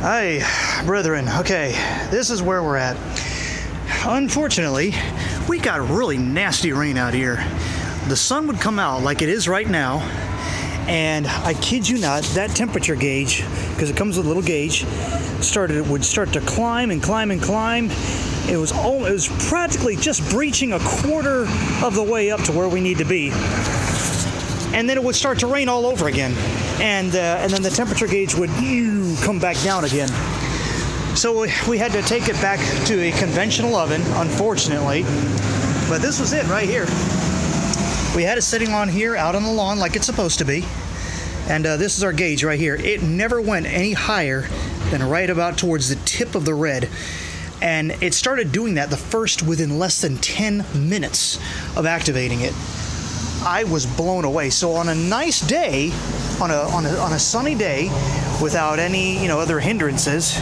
Hi, brethren. Okay, this is where we're at. Unfortunately, we got really nasty rain out here. The sun would come out like it is right now, and I kid you not, that temperature gauge, because it comes with a little gauge, would start to climb and climb and climb. It was practically just breaching a quarter of the way up to where we need to be. And then it would start to rain all over again. And then the temperature gauge would come back down again. So we had to take it back to a conventional oven, unfortunately. But this was it right here. We had it sitting on here out on the lawn like it's supposed to be. And this is our gauge right here. It never went any higher than right about towards the tip of the red. And it started doing that within less than 10 minutes of activating it. I was blown away. So on a nice day, on a sunny day, without any other hindrances,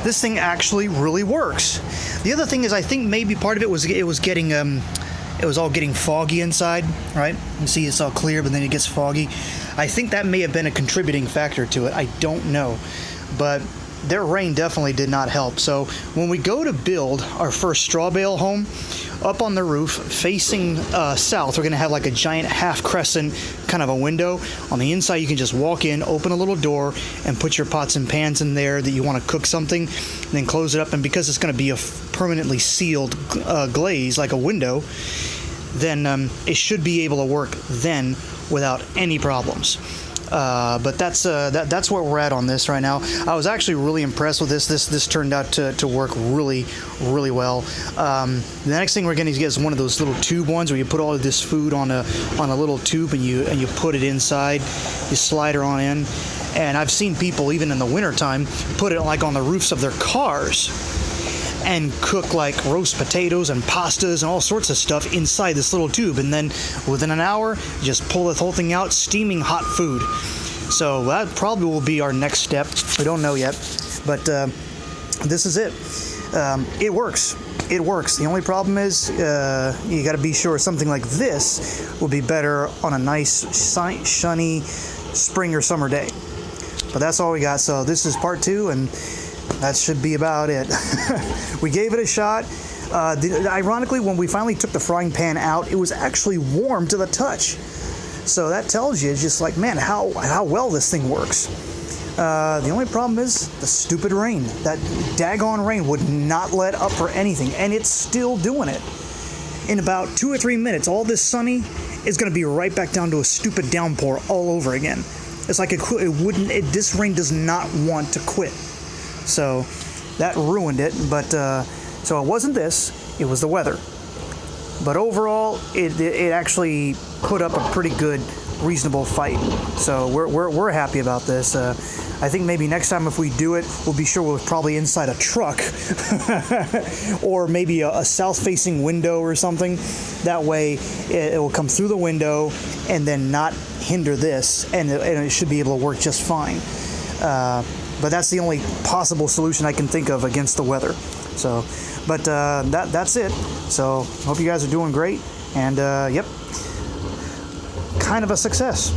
this thing actually really works. The other thing is, I think maybe part of it was all getting foggy inside, right? You see it's all clear, but then it gets foggy. I think that may have been a contributing factor to it. I don't know, but their rain definitely did not help. So when we go to build our first straw bale home, up on the roof, facing south, we're going to have like a giant half crescent kind of a window. On the inside, you can just walk in, open a little door, and put your pots and pans in there that you want to cook something, and then close it up. And because it's going to be a permanently sealed glaze, like a window, then it should be able to work then without any problems. But that's where we're at on this right now. I was actually really impressed with this. This turned out to work really, really well. The next thing we're going to get is one of those little tube ones where you put all of this food on a little tube and you put it inside. You slide her on in. And I've seen people even in the wintertime put it like on the roofs of their cars and cook like roast potatoes and pastas and all sorts of stuff inside this little tube. And then within an hour, you just pull the whole thing out, steaming hot food. So that probably will be our next step. We don't know yet, but this is it. It works. It works. The only problem is you got to be sure something like this will be better on a nice, sunny spring or summer day. But that's all we got. So this is part 2, and that should be about it. We gave it a shot. Ironically, when we finally took the frying pan out, it was actually warm to the touch. So that tells you, it's just like, man, how well this thing works. The only problem is the stupid rain. That daggone rain would not let up for anything, and it's still doing it. In about 2 or 3 minutes, all this sunny is going to be right back down to a stupid downpour all over again. It's like this rain does not want to quit. So that ruined it, but so it wasn't this, it was the weather. But overall, it actually put up a pretty good, reasonable fight. So we're happy about this. I think maybe next time if we do it, we'll be sure we're probably inside a truck or maybe a south-facing window or something. That way it will come through the window and then not hinder this, and it should be able to work just fine. But that's the only possible solution I can think of against the weather. So, but that's it. So, hope you guys are doing great. And, yep, kind of a success.